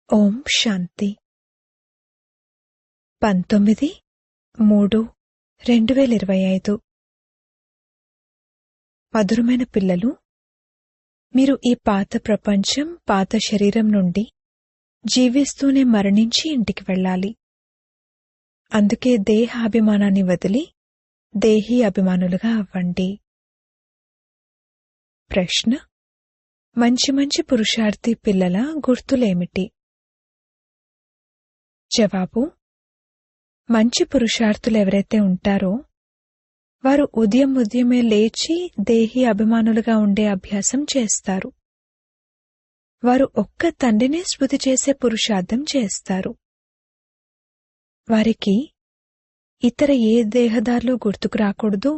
ఓం శాంతి 19/3/2025 మధురమైన పిల్లలు, మీరు ఈ పాత ప్రపంచం, పాత శరీరం నుండి జీవిస్తూనే మరణించి ఇంటికి వెళ్ళాలి. అందుకే దేహాభిమానాన్ని వదిలి దేహీ అభిమానులుగా అవ్వండి. ప్రశ్న: మంచి మంచి పురుషార్థి పిల్లల గుర్తులేమిటి? జవాబు: మంచి పురుషార్థులెవరైతే ఉంటారో వారు ఉదయమే లేచి దేహీ అభిమానులుగా ఉండే అభ్యాసం చేస్తారు. వారు ఒక్క తండ్రినే స్మృతి చేసే పురుషార్థం చేస్తారు. వారికి ఇతర ఏ దేహదారులు గుర్తుకు రాకూడదు.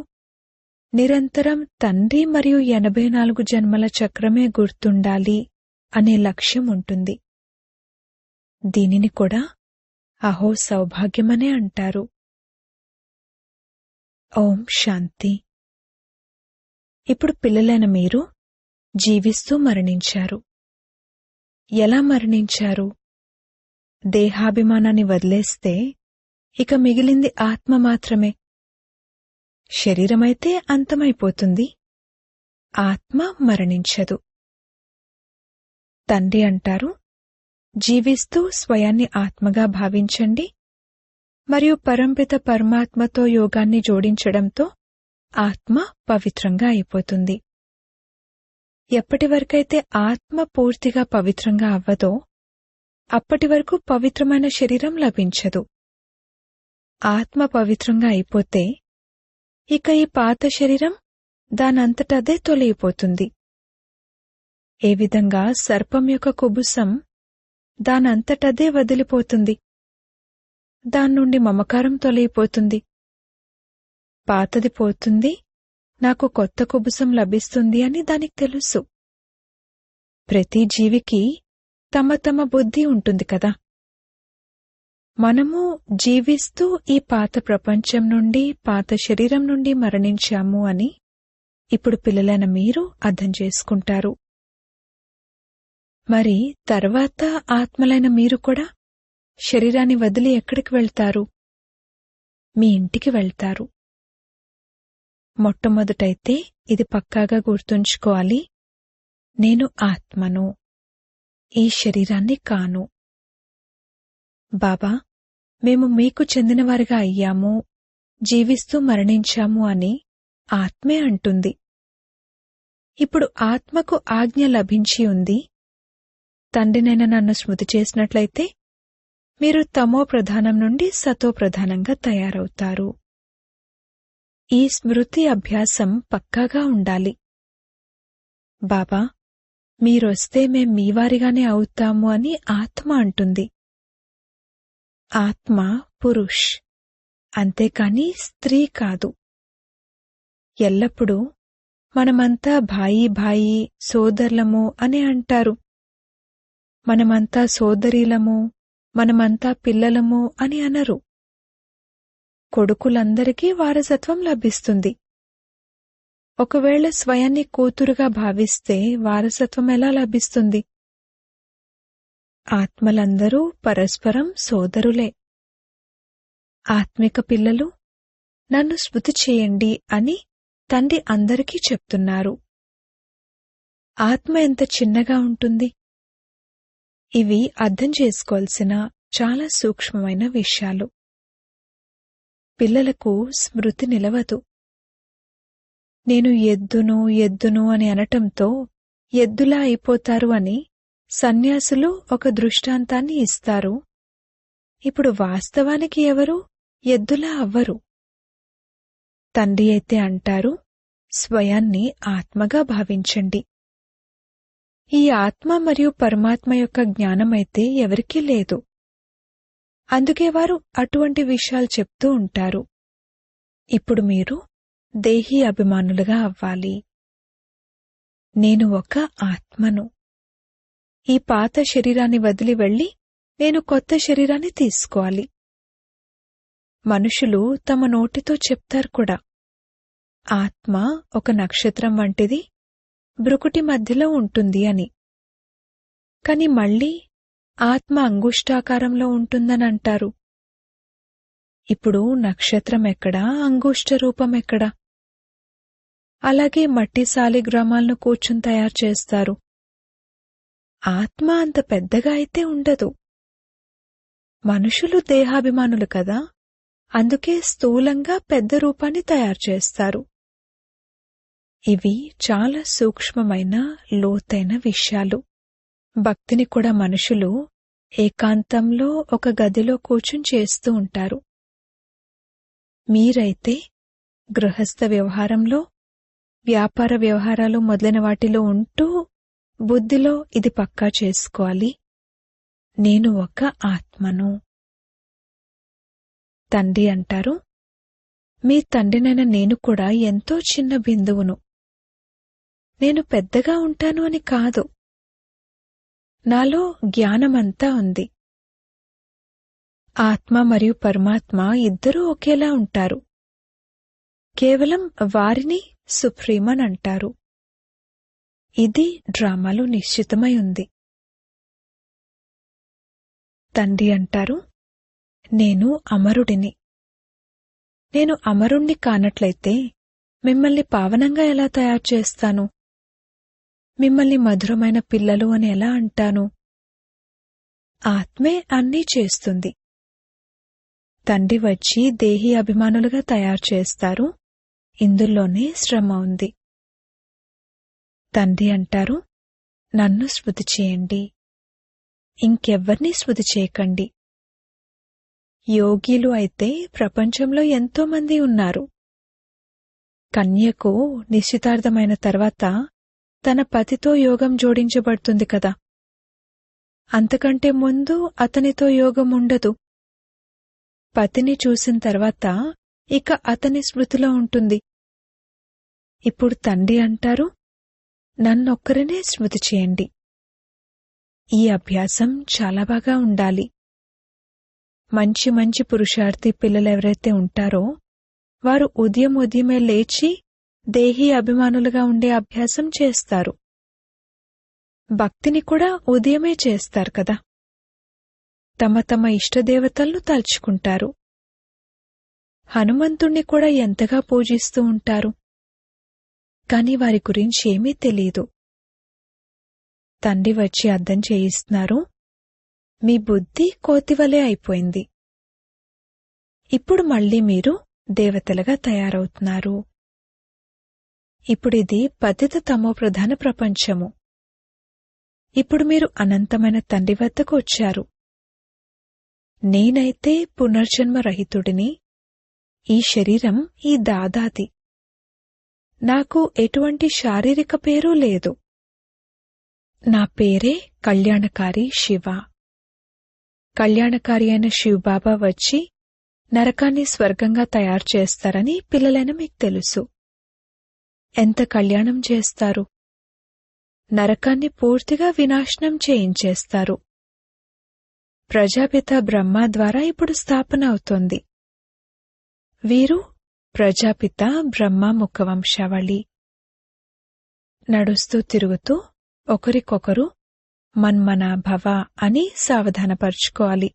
నిరంతరం తండ్రి మరియు 84 జన్మల చక్రమే గుర్తుండాలి అనే లక్ష్యం ఉంటుంది. దీనిని కూడా అహో సౌభాగ్యమనే అంటారు. ఓం శాంతి. ఇప్పుడు పిల్లలైన మీరు జీవిస్తూ మరణించారు. ఎలా మరణించారు? దేహాభిమానాన్ని వదిలేస్తే ఇక మిగిలింది ఆత్మ మాత్రమే. శరీరమైతే అంతమైపోతుంది, ఆత్మ మరణించదు. తండ్రి అంటారు, జీవిస్తూ స్వయాన్ని ఆత్మగా భావించండి మరియు పరంపిత పరమాత్మతో యోగాన్ని జోడించడంతో ఆత్మ పవిత్రంగా అయిపోతుంది. ఎప్పటివరకైతే ఆత్మ పూర్తిగా పవిత్రంగా అవ్వదో అప్పటి వరకు పవిత్రమైన శరీరం లభించదు. ఆత్మ పవిత్రంగా అయిపోతే ఇక ఈ పాత శరీరం దానంతటదే తొలగిపోతుంది. ఏ విధంగా సర్పం యొక్క కుబుసం దానంతటదే వదిలిపోతుంది, దాన్నుండి మమకారం తొలగిపోతుంది. పాతది పోతుంది, నాకు కొత్త కుబుసం లభిస్తుంది అని దానికి తెలుసు. ప్రతి జీవికి తమ తమ బుద్ధి ఉంటుంది కదా. మనము జీవిస్తూ ఈ పాత ప్రపంచం నుండి, పాత శరీరం నుండి మరణించాము అని ఇప్పుడు పిల్లలైన మీరు అర్థం చేసుకుంటారు. మరి తర్వాత ఆత్మలైన మీరు కూడా శరీరాన్ని వదిలి ఎక్కడికి వెళ్తారు? మీ ఇంటికి వెళ్తారు. మొట్టమొదటైతే ఇది పక్కాగా గుర్తుంచుకోవాలి, నేను ఆత్మను, ఈ శరీరాన్ని కాను. బాబా, మేము మీకు చెందినవారిగా అయ్యాము, జీవిస్తూ మరణించాము అని ఆత్మే అంటుంది. ఇప్పుడు ఆత్మకు ఆజ్ఞ లభించి ఉంది. తండ్రినైన నన్ను స్మృతి చేసినట్లయితే మీరు తమో ప్రధానం నుండి సతో ప్రధానంగా తయారవుతారు. ఈ స్మృతి అభ్యాసం పక్కాగా ఉండాలి. బాబా, మీరొస్తే మేం మీవారిగానే అవుతాము అని ఆత్మ అంటుంది. ఆత్మ పురుష్, అంతేకాని స్త్రీ కాదు. ఎల్లప్పుడూ మనమంతా భాయి భాయి, సోదరులము అని అంటారు. మనమంతా సోదరీలము, మనమంతా పిల్లలము అని అనరు. కొడుకులందరికీ వారసత్వం లభిస్తుంది. ఒకవేళ స్వయాన్ని కూతురుగా భావిస్తే వారసత్వం ఎలా లభిస్తుంది? ఆత్మలందరూ పరస్పరం సోదరులే. ఆత్మిక పిల్లలు నన్ను స్మృతి చేయండి అని తండ్రి అందరికీ చెప్తున్నారు. ఆత్మ ఎంత చిన్నగా ఉంటుంది. ఇవి అర్థం చేసుకోవాల్సిన చాలా సూక్ష్మమైన విషయాలు. పిల్లలకు స్మృతి నిలవదు. నేను ఎద్దును అని అనటంతో ఎద్దులా అయిపోతారు అని సన్యాసులు ఒక దృష్టాంతాన్ని ఇస్తారు. ఇప్పుడు వాస్తవానికి ఎవరు ఎద్దులా అవ్వరు. తండ్రి అయితే అంటారు, స్వయాన్ని ఆత్మగా భావించండి. ఈ ఆత్మ మరియు పరమాత్మ యొక్క జ్ఞానమైతే ఎవరికీ లేదు. అందుకే వారు అటువంటి విషయాలు చెప్తూ ఉంటారు. ఇప్పుడు మీరు దేహీ అభిమానులుగా అవ్వాలి. నేను ఒక ఆత్మను. ఈ పాత శరీరాన్ని వదిలి వెళ్లి నేను కొత్త శరీరాన్ని తీసుకోవాలి. మనుషులు తమ నోటితో చెప్తారు కూడా, ఆత్మ ఒక నక్షత్రం వంటిది, భ్రుకుటి మధ్యలో ఉంటుంది అని. కాని మళ్లీ ఆత్మ అంగుష్టాకారంలో ఉంటుందనంటారు. ఇప్పుడు నక్షత్రం ఎక్కడా, అంగుష్ట రూపం ఎక్కడా? అలాగే మట్టి శాలిగ్రామాలను కూర్చుని తయారు చేస్తారు. ఆత్మ అంత పెద్దగా అయితే ఉండదు. మనుషులు దేహాభిమానులు కదా, అందుకే స్థూలంగా పెద్ద రూపాన్ని తయారు చేస్తారు. ఇవి చాలా సూక్ష్మమైన, లోతైన విషయాలు. భక్తిని కూడా మనుషులు ఏకాంతంలో ఒక గదిలో కూర్చుని చేస్తూ ఉంటారు. మీరైతే గృహస్థ వ్యవహారంలో, వ్యాపార వ్యవహారాలు మొదలైన వాటిలో ఉంటూ బుద్ధిలో ఇది పక్కా చేసుకోవాలి, నేను ఒక ఆత్మను. తండ్రి అంటారు, మీ తండ్రినైన నేను కూడా ఎంతో చిన్న బిందువును. నేను పెద్దగా ఉంటాను అని కాదు, నాలో జ్ఞానమంతా ఉంది. ఆత్మ మరియు పరమాత్మ ఇద్దరూ ఒకేలా ఉంటారు. కేవలం వారిని సుప్రీమన్ అంటారు. ఇది డ్రామాలో నిశ్చితమై ఉంది. తండ్రి అంటారు, నేను అమరుడిని. నేను అమరుణ్ణి కానట్లయితే మిమ్మల్ని పావనంగా ఎలా తయారు చేస్తాను? మిమ్మల్ని మధురమైన పిల్లలు అని ఎలా అంటాను? ఆత్మే అన్నీ చేస్తుంది. తండ్రి వచ్చి దేహీ అభిమానులుగా తయారు చేస్తారు. ఇందులోనే శ్రమ ఉంది. తండ్రి అంటారు, నన్ను స్మృతి చేయండి, ఇంకెవ్వర్నీ స్మృతి చేయకండి. యోగిలు అయితే ప్రపంచంలో ఎంతోమంది ఉన్నారు. కన్యకు నిశ్చితార్థమైన తర్వాత తన పతితో యోగం జోడించబడుతుంది కదా, అంతకంటే ముందు అతనితో యోగం ఉండదు. పతిని చూసిన తర్వాత ఇక అతని స్మృతిలో ఉంటుంది. ఇప్పుడు తండ్రి అంటారు, నన్నొక్కరినే స్మృతి చేయండి. ఈ అభ్యాసం చాలా బాగా ఉండాలి. మంచి మంచి పురుషార్థి పిల్లలెవరైతే ఉంటారో వారు ఉదయమే లేచి దేహీ అభిమానులుగా ఉండే అభ్యాసం చేస్తారు. భక్తిని కూడా ఉదయమే చేస్తారు కదా. తమ తమ ఇష్టదేవతలను తలుచుకుంటారు. హనుమంతుణ్ణి కూడా ఎంతగా పూజిస్తూ ఉంటారు. కాని వారి గురించి ఏమీ తెలీదు. తండ్రి వచ్చి అర్థం చేయిస్తున్నారు, మీ బుద్ధి కోతివలే అయిపోయింది. ఇప్పుడు మళ్లీ మీరు దేవతలుగా తయారవుతున్నారు. ఇప్పుడిది పతిత తమో ప్రధాన ప్రపంచము. ఇప్పుడు మీరు అనంతమైన తండ్రి వద్దకు వచ్చారు. నేనైతే పునర్జన్మ రహితుడిని. ఈ శరీరం ఈ దాదాది. నాకు ఎటువంటి శారీరక పేరు లేదు. నా పేరే కళ్యాణకారి శివ. కళ్యాణకారి అయిన శివబాబా వచ్చి నరకాన్ని స్వర్గంగా తయారు చేస్తారని పిల్లలైన మీకు తెలుసు. ఎంత కళ్యాణం చేస్తారు! నరకాన్ని పూర్తిగా వినాశనం చేయించేస్తారు. ప్రజాపిత బ్రహ్మ ద్వారా ఇప్పుడు స్థాపన అవుతోంది. వీరు ప్రజాపిత బ్రహ్మ ముఖవంశావళి. నడుస్తూ తిరుగుతూ ఒకరికొకరు మన్మనాభవ అని సావధానపరుచుకోవాలి.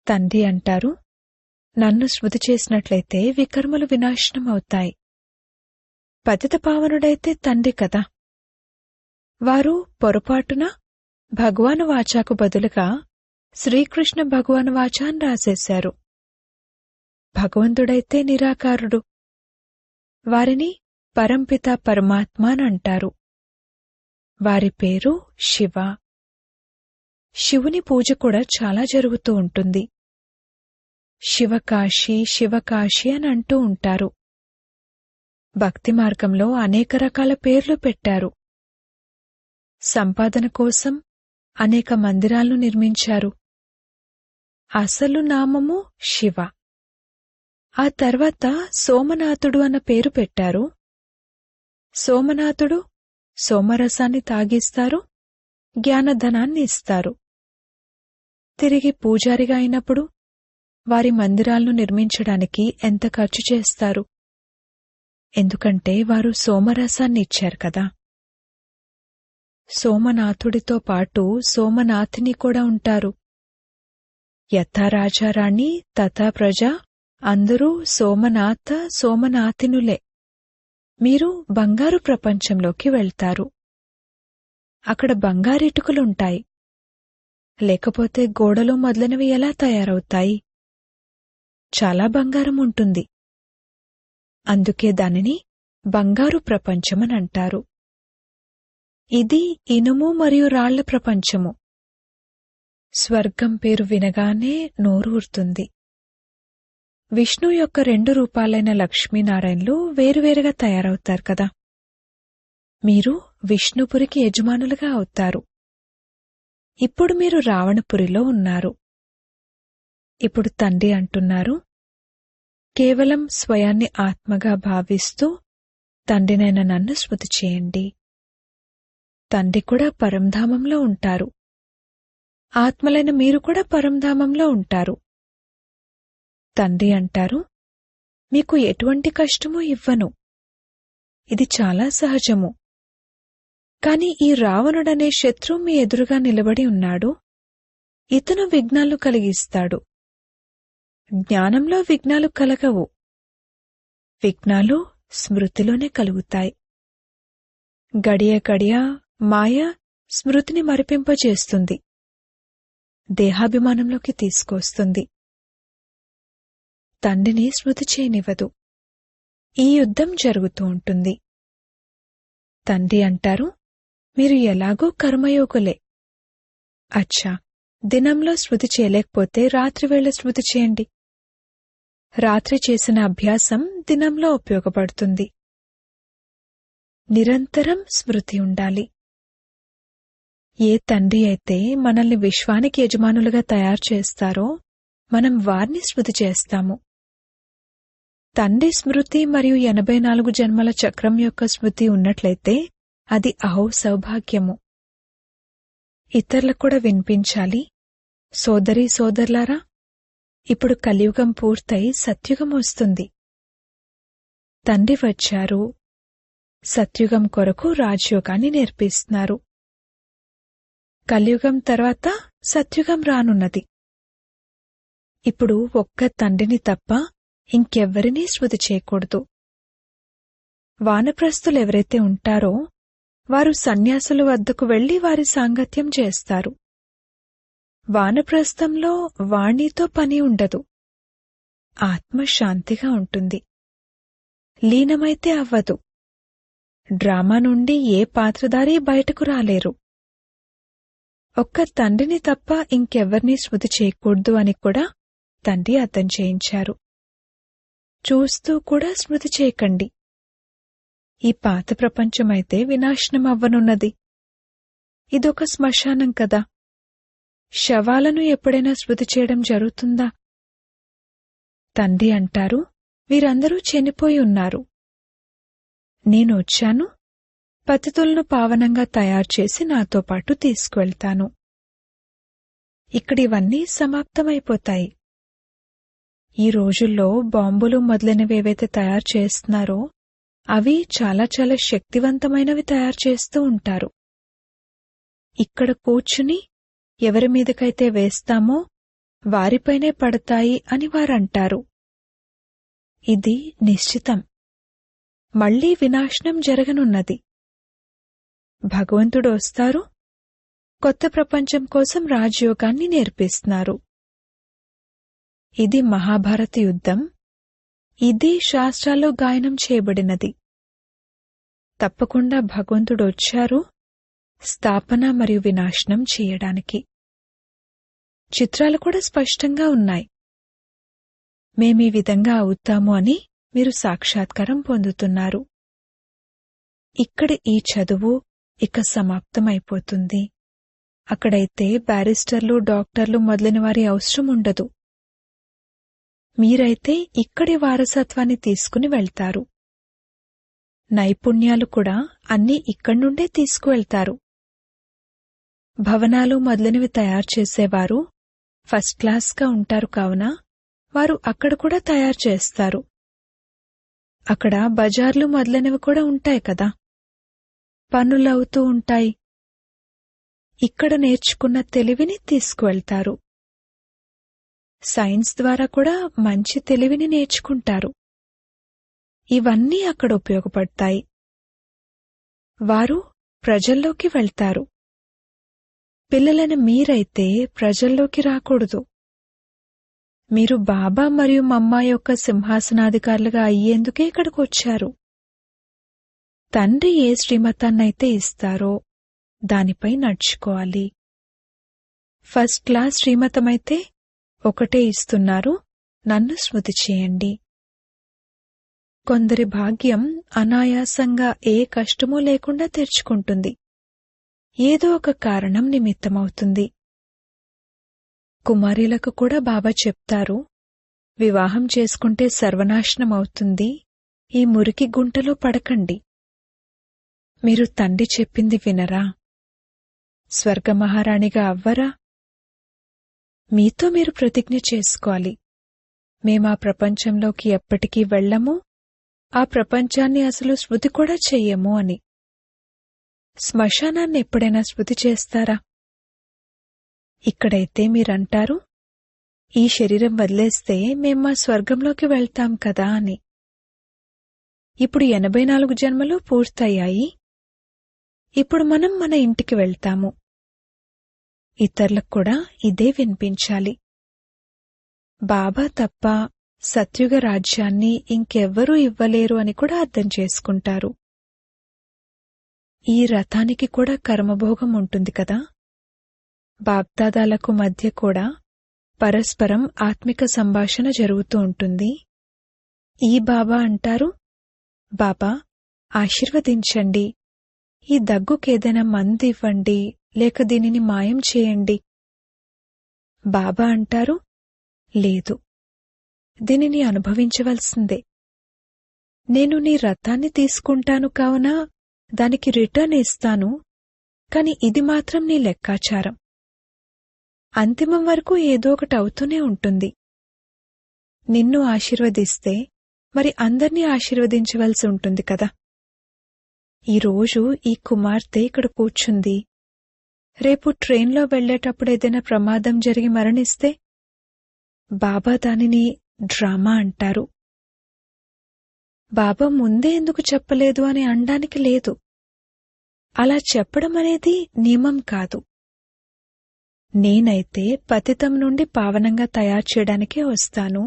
తండ్రి అంటారు, నన్ను స్మృతి చేసినట్లయితే వికర్మలు వినాశనం అవుతాయి. పతిత పావనుడైతే తండ్రి కదా. వారు పొరపాటున భగవాను వాచాకు బదులుగా శ్రీకృష్ణ భగవాను వాచ అని రాసేశారు. భగవంతుడైతే నిరాకారుడు. వారిని పరంపిత పరమాత్మ అని అంటారు. వారి పేరు శివ. శివుని పూజ కూడా చాలా జరుగుతూ ఉంటుంది. శివకాశి శివకాశి అని అంటూ ఉంటారు. భక్తి మార్గంలో అనేక రకాల పేర్లు పెట్టారు. సంపాదన కోసం అనేక మందిరాలను నిర్మించారు. అసలు నామము శివ. ఆ తర్వాత సోమనాథుడు అన్న పేరు పెట్టారు. సోమనాథుడు సోమరసాన్ని తాగిస్తారు, జ్ఞానధనాన్ని ఇస్తారు. తిరిగి పూజారిగా అయినప్పుడు వారి మందిరాలను నిర్మించడానికి ఎంత ఖర్చు చేస్తారు? ఎందుకంటే వారు సోమరసాన్ని ఇచ్చారు కదా. సోమనాథుడితో పాటు సోమనాథిని కూడా ఉంటారు. యథా రాజారాణి తథా ప్రజ, అందరూ సోమనాథ సోమనాథినులే. మీరు బంగారు ప్రపంచంలోకి వెళ్తారు. అక్కడ బంగారిటుకలుంటాయి. లేకపోతే గోడలు మొదలైనవి ఎలా తయారవుతాయి? చాలా బంగారం ఉంటుంది. అందుకే దానిని బంగారు ప్రపంచమనంటారు. ఇది ఇనుము మరియు రాళ్ల ప్రపంచము. స్వర్గం పేరు వినగానే నోరూరుతుంది. విష్ణు యొక్క 2 రూపాలైన లక్ష్మీనారాయణలు వేరువేరుగా తయారవుతారు కదా. మీరు విష్ణుపురికి యజమానులుగా అవుతారు. ఇప్పుడు మీరు రావణపురిలో ఉన్నారు. ఇప్పుడు తండ్రి అంటున్నారు, కేవలం స్వయాన్ని ఆత్మగా భావిస్తూ తండ్రినైన నన్ను స్మృతి చేయండి. తండ్రి కూడా పరంధామంలో ఉంటారు. ఆత్మలైన మీరు కూడా పరంధామంలో ఉంటారు. తండ్రి అంటారు, మీకు ఎటువంటి కష్టమూ ఇవ్వను. ఇది చాలా సహజము. కాని ఈ రావణుడనే శత్రువు మీ ఎదురుగా నిలబడి ఉన్నాడు. ఇతను విఘ్నాలు కలిగిస్తాడు. జ్ఞానంలో విఘ్నాలు కలగవు. విఘ్నాలు స్మృతిలోనే కలుగుతాయి. గడియ గడియ మాయ స్మృతిని మరిపింపజేస్తుంది. దేహాభిమానంలోకి తీసుకొస్తుంది. తండ్రిని స్మృతి చేయనివ్వదు. ఈ యుద్ధం జరుగుతూ ఉంటుంది. తండ్రి అంటారు, మీరు ఎలాగో కర్మయోగులే. అచ్చా, దినంలో స్మృతి చేయలేకపోతే రాత్రివేళ స్మృతి చేయండి. రాత్రి చేసిన అభ్యాసం దినంలో ఉపయోగపడుతుంది. నిరంతరం స్మృతి ఉండాలి. ఏ తండ్రి అయితే మనల్ని విశ్వానికి యజమానులుగా తయారు చేస్తారో మనం వారిని స్మృతి చేస్తాము. తండ్రి స్మృతి మరియు 84 జన్మల చక్రం యొక్క స్మృతి ఉన్నట్లయితే అది అహో సౌభాగ్యము. ఇతరులకు కూడా వినిపించాలి. సోదరీ సోదరులారా, ఇప్పుడు కలియుగం పూర్తయి సత్యుగం వస్తుంది. తండ్రి వచ్చారు. సత్యుగం కొరకు రాజయోగాన్ని నేర్పిస్తున్నారు. కలియుగం తర్వాత సత్యుగం రానున్నది. ఇప్పుడు ఒక్క తండ్రిని తప్ప ఇంకెవ్వరినీ స్మృతి చేయకూడదు. వానప్రస్థులెవరైతే ఉంటారో వారు సన్యాసుల వద్దకు వెళ్లి వారి సాంగత్యం చేస్తారు. వానప్రస్థంలో వాణితో పని ఉండదు. ఆత్మ శాంతిగా ఉంటుంది. లీనమైతే అవ్వదు. డ్రామా నుండి ఏ పాత్రధారి బయటకు రాలేరు. ఒక్క తండ్రిని తప్ప ఇంకెవ్వరినీ స్మృతి చేయకూడదు అని కూడా తండ్రి అర్థం చేయించారు. చూస్తూ కూడా స్మృతి చేయకండి. ఈ పాత ప్రపంచమైతే వినాశనం అవ్వనున్నది. ఇదొక శ్మశానం కదా. శవాలను ఎప్పుడైనా స్మృతి చేయడం జరుగుతుందా? తండ్రి అంటారు, వీరందరూ చనిపోయి ఉన్నారు. నేను వచ్చాను. పతితులను పావనంగా తయారుచేసి నాతో పాటు తీసుకువెళ్తాను. ఇక్కడివన్నీ సమాప్తమైపోతాయి. ఈ రోజుల్లో బాంబులు మొదలైనవేవైతే తయారు చేస్తున్నారో అవి చాలా చాలా శక్తివంతమైనవి తయారు చేస్తూ ఉంటారు. ఇక్కడ కూర్చుని ఎవరి మీదకైతే వేస్తామో వారిపైనే పడతాయి అని వారంటారు. ఇది నిశ్చితం. మళ్లీ వినాశనం జరగనున్నది. భగవంతుడు వస్తారు. కొత్త ప్రపంచం కోసం రాజయోగాన్ని నేర్పిస్తున్నారు. ఇది మహాభారత యుద్ధం. ఇది శాస్త్రాల్లో గాయనం చేయబడినది. తప్పకుండా భగవంతుడు వచ్చారు స్థాపన మరియు వినాశనం చేయడానికి. చిత్రాలు కూడా స్పష్టంగా ఉన్నాయి. మేమీ విధంగా అవుతాము అని మీరు సాక్షాత్కారం పొందుతున్నారు. ఇక్కడ ఈ చదువు ఇక సమాప్తమైపోతుంది. అక్కడైతే బ్యారిస్టర్లు, డాక్టర్లు మొదలైన వారి అవసరం ఉండదు. మీరైతే ఇక్కడి వారసత్వాన్ని తీసుకుని వెళ్తారు. నైపుణ్యాలు కూడా అన్నీ ఇక్కడి నుండే తీసుకువెళ్తారు. భవనాలు మొదలైనవి తయారు చేసేవారు ఫస్ట్ క్లాస్గా ఉంటారు కావున వారు అక్కడ కూడా తయారు చేస్తారు. అక్కడ బజార్లు మొదలైనవి కూడా ఉంటాయి కదా. పనులవుతూ ఉంటాయి. ఇక్కడ నేర్చుకున్న తెలివిని తీసుకువెళ్తారు. సైన్స్ ద్వారా కూడా మంచి తెలివిని నేర్చుకుంటారు. ఇవన్నీ అక్కడ ఉపయోగపడతాయి. వారు ప్రజల్లోకి వెళ్తారు. పిల్లలను మీరైతే ప్రజల్లోకి రాకూడదు. మీరు బాబా మరియు మమ్మా యొక్క సింహాసనాధికారులుగా అయ్యేందుకే ఇక్కడికి వచ్చారు. తండ్రి ఏ శ్రీమతాన్నైతే ఇస్తారో దానిపై నడుచుకోవాలి. ఫస్ట్ క్లాస్ శ్రీమతమైతే ఒకటే ఇస్తున్నారు, నన్ను స్మృతి చేయండి. కొందరి భాగ్యం అనాయాసంగా ఏ కష్టమూ లేకుండా తెరుచుకుంటుంది. ఏదో ఒక కారణం నిమిత్తమవుతుంది. కుమారీలకు కూడా బాబా చెప్తారు, వివాహం చేసుకుంటే సర్వనాశనమవుతుంది, ఈ మురికి గుంటలో పడకండి. మీరు తండ్రి చెప్పింది వినరా? స్వర్గమహారాణిగా అవ్వరా? మీతో మీరు ప్రతిజ్ఞ చేసుకోవాలి, మేమా ప్రపంచంలోకి ఎప్పటికీ వెళ్ళము, ఆ ప్రపంచాన్ని అసలు స్మృతి కూడా చెయ్యము అని. శ్మశానాన్ని ఎప్పుడైనా స్మృతి చేస్తారా? ఇక్కడైతే మీరంటారు, ఈ శరీరం వదిలేస్తే మేం మా స్వర్గంలోకి వెళ్తాం కదా అని. ఇప్పుడు 84 జన్మలు పూర్తయ్యాయి. ఇప్పుడు మనం మన ఇంటికి వెళ్తాము. ఇతరులకు కూడా ఇదే వినిపించాలి. బాబా తప్ప సత్యుగ రాజ్యాన్ని ఇంకెవ్వరూ ఇవ్వలేరు అని కూడా అర్థం చేసుకుంటారు. ఈ రథానికి కూడా కర్మభోగం ఉంటుంది కదా. బాప్దాదాలకు మధ్య కూడా పరస్పరం ఆత్మిక సంభాషణ జరుగుతూ ఉంటుంది. ఈ బాబా అంటారు, బాబా ఆశీర్వదించండి, ఈ దగ్గుకేదైనా మందు ఇవ్వండి, లేక దీనిని మాయం చేయండి. బాబా అంటారు, లేదు, దీనిని అనుభవించవలసిందే. నేను నీ రథాన్ని తీసుకుంటాను కావున దానికి రిటర్న్ ఇస్తాను, కాని ఇది మాత్రం నీ లెక్కాచారం. అంతిమం వరకు ఏదో ఒకటి అవుతూనే ఉంటుంది. నిన్ను ఆశీర్వదిస్తే మరి అందర్నీ ఆశీర్వదించవలసి ఉంటుంది కదా. ఈరోజు ఈ కుమార్తె ఇక్కడ కూర్చుంది. రేపు ట్రైన్లో వెళ్లేటప్పుడు ఏదైనా ప్రమాదం జరిగి మరణిస్తే బాబా దానిని డ్రామా అంటారు. బాబా ముందే ఎందుకు చెప్పలేదు అని అనడానికి లేదు. అలా చెప్పడం అనేది నియమం కాదు. నేనైతే పతితం నుండి పావనంగా తయారు చేయడానికే వస్తాను,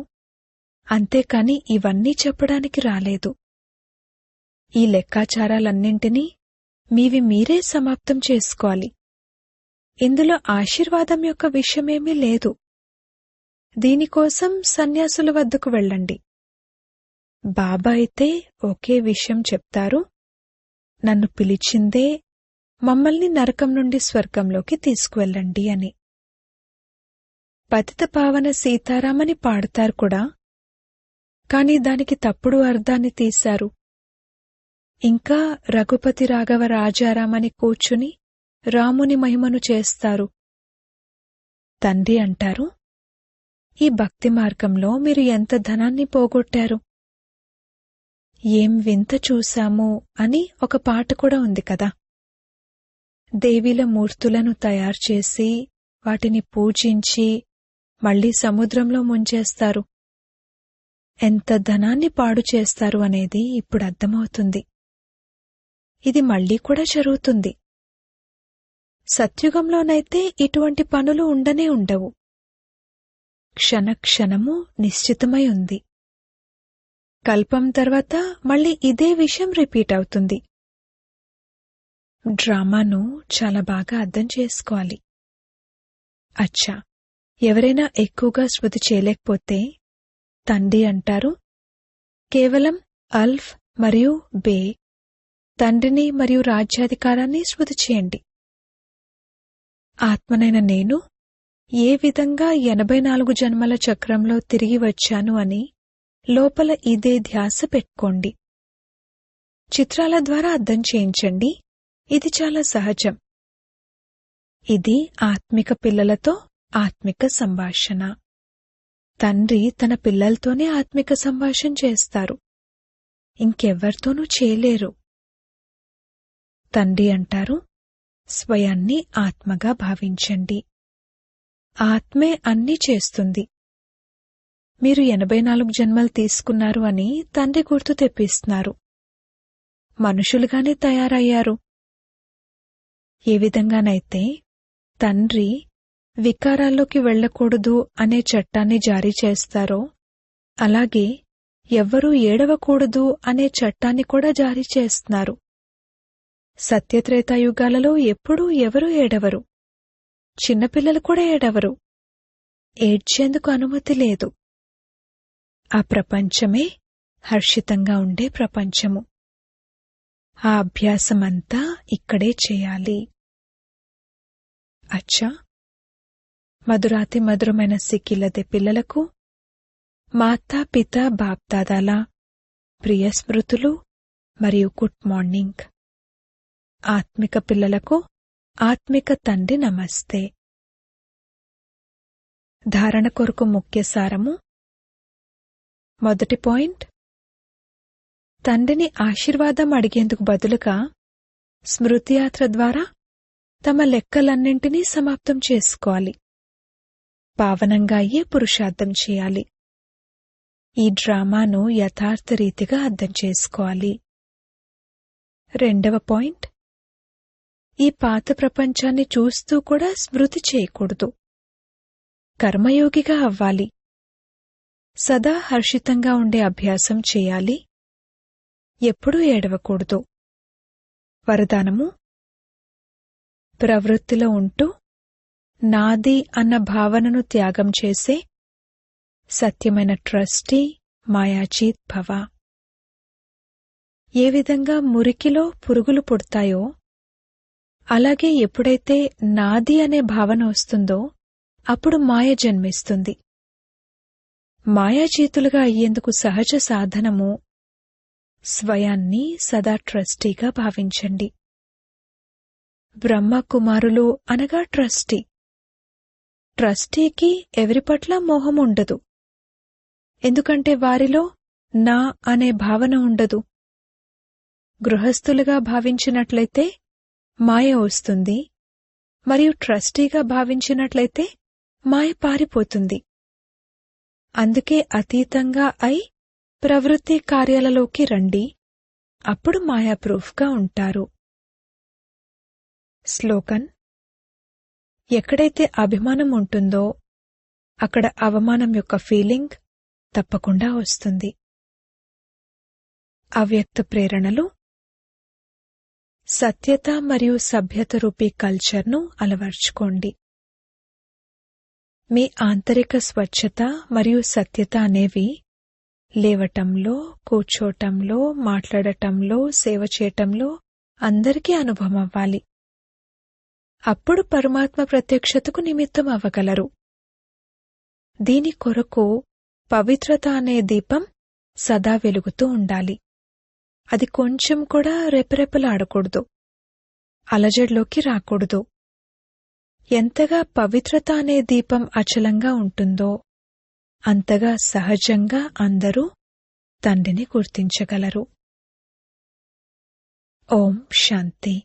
అంతేకాని ఇవన్నీ చెప్పడానికి రాలేదు. ఈ లెక్కాచారాలన్నింటినీ మీవి మీరే సమాప్తం చేసుకోవాలి. ఇందులో ఆశీర్వాదం యొక్క విషయమేమీ లేదు. దీనికోసం సన్యాసుల వద్దకు వెళ్ళండి. బాబా అయితే ఒకే విషయం చెప్తారు, నన్ను పిలిచిందే మమ్మల్ని నరకం నుండి స్వర్గంలోకి తీసుకువెళ్ళండి అని. పతిత పావన సీతారామని పాడతారు కూడా, కాని దానికి తప్పుడు అర్థాన్ని తీశారు. ఇంకా రఘుపతి రాఘవ రాజారామని కూర్చుని రాముని మహిమను చేస్తారు. తండ్రి అంటారు, ఈ భక్తి మార్గంలో మీరు ఎంత ధనాన్ని పోగొట్టారు. ఏం వింత చూశాము అని ఒక పాట కూడా ఉంది కదా. దేవీల మూర్తులను తయారుచేసి వాటిని పూజించి మళ్లీ సముద్రంలో ముంచేస్తారు. ఎంత ధనాన్ని పాడు చేస్తారు అనేది ఇప్పుడు అర్థమవుతుంది. ఇది మళ్లీ కూడా జరుగుతుంది. సత్యుగంలోనైతే ఇటువంటి పనులు ఉండనే ఉండవు. క్షణక్షణము నిశ్చితమై ఉంది. కల్పం తర్వాత మళ్లీ ఇదే విషయం రిపీట్ అవుతుంది. డ్రామాను చాలా బాగా అర్థం చేసుకోవాలి. అచ్చా, ఎవరైనా ఎక్కువగా స్మృతి చేయలేకపోతే తండ్రి అంటారు, కేవలం అల్ఫ్ మరియు బే తండ్రిని మరియు రాజ్యాధికారాన్ని స్మృతి చేయండి. ఆత్మనైన నేను ఏ విధంగా 84 జన్మల చక్రంలో తిరిగి వచ్చాను అని లోపల ఇదే ధ్యాస పెట్టుకోండి. చిత్రాల ద్వారా అర్థం చేయించండి. ఇది చాలా సహజం. ఇది ఆత్మిక పిల్లలతో ఆత్మిక సంభాషణ. తండ్రి తన పిల్లలతోనే ఆత్మిక సంభాషణ చేస్తారు, ఇంకెవ్వరితోనూ చేయలేరు. తండ్రి అంటారు, స్వయాన్ని ఆత్మగా భావించండి. ఆత్మే అన్నీ చేస్తుంది. మీరు 84 జన్మలు తీసుకున్నారు అని తండ్రి గుర్తు తెప్పిస్తున్నారు. మనుషులుగానే తయారయ్యారు. ఏ విధంగానైతే తండ్రి వికారాల్లోకి వెళ్ళకూడదు అనే చట్టాన్ని జారీ చేస్తారో, అలాగే ఎవ్వరూ ఏడవకూడదు అనే చట్టాన్ని కూడా జారీ చేస్తున్నారు. సత్యత్రేతాయుగాలలో ఎప్పుడూ ఎవరూ ఏడవరు. చిన్నపిల్లలు కూడా ఏడవరు. ఏడ్చేందుకు అనుమతి లేదు. ఆ ప్రపంచమే హర్షితంగా ఉండే ప్రపంచము. ఆ అభ్యాసమంతా ఇక్కడే చేయాలి. అచ్చా, మధురాతి మధురమైన సిక్కిలదే పిల్లలకు మాతా పిత బాప్దాదాల ప్రియ స్మృతులు మరియు గుడ్ మార్నింగ్. ఆత్మిక పిల్లలకు ఆత్మిక తండ్రి నమస్తే. ధారణ కొరకు ముఖ్య సారము. మొదటి పాయింట్, తండ్రిని ఆశీర్వాదం అడిగేందుకు బదులుగా స్మృతియాత్ర ద్వారా తమ లెక్కలన్నింటినీ సమాప్తం చేసుకోవాలి. పావనంగా అయ్యే పురుషార్థం చేయాలి. ఈ డ్రామాను యథార్థ రీతిగా అర్థం చేసుకోవాలి. రెండవ పాయింట్, ఈ పాత ప్రపంచాన్ని చూస్తూ కూడా స్మృతి చేయకూడదు. కర్మయోగిగా అవ్వాలి. సదా హర్షితంగా ఉండే అభ్యాసం చేయాలి. ఎప్పుడూ ఏడవకూడదు. వరదానము, ప్రవృత్తిలో ఉంటూ నాది అన్న భావనను త్యాగం చేసే సత్యమైన ట్రస్టీ మాయాజీత్ భవ. ఏ విధంగా మురికిలో పురుగులు పుడతాయో, అలాగే ఎప్పుడైతే నాది అనే భావన వస్తుందో అప్పుడు మాయ జన్మిస్తుంది. మాయాజీతులుగా అయ్యేందుకు సహజ సాధనము స్వయాన్ని సదా ట్రస్టీగా భావించండి. బ్రహ్మకుమారులు అనగా ట్రస్టీ. ట్రస్టీకి ఎవరి పట్ల మోహం ఉండదు. ఎందుకంటే వారిలో నా అనే భావన ఉండదు. గృహస్థులుగా భావించినట్లయితే మాయ వస్తుంది, మరియు ట్రస్టీగా భావించినట్లయితే మాయ పారిపోతుంది. అందుకే అతీతంగా అయి ప్రవృత్తి కార్యాలలోకి రండి. అప్పుడు మాయా ప్రూఫ్గా ఉంటారు. స్లోగన్, ఎక్కడైతే అభిమానం ఉంటుందో అక్కడ అవమానం యొక్క ఫీలింగ్ తప్పకుండా వస్తుంది. అవ్యక్త ప్రేరణలు, సత్యత మరియు సభ్యత రూపీ కల్చర్ను అలవర్చుకోండి. మీ ఆంతరిక స్వచ్ఛత మరియు సత్యత అనేవి లేవటంలో, కూర్చోటంలో, మాట్లాడటంలో, సేవ చేయటంలో అందరికీ అనుభవం అవ్వాలి. అప్పుడు పరమాత్మ ప్రత్యక్షతకు నిమిత్తం అవ్వగలరు. దీని కొరకు పవిత్రత అనే దీపం సదా వెలుగుతూ ఉండాలి. అది కొంచెం కూడా రెపరెపలాడకూడదు. అలజడిలోకి రాకూడదు. ఎంతగా పవిత్రత అనే దీపం అచలంగా ఉంటుందో అంతగా సహజంగా అందరూ తండ్రిని గుర్తించగలరు. ఓం శాంతి.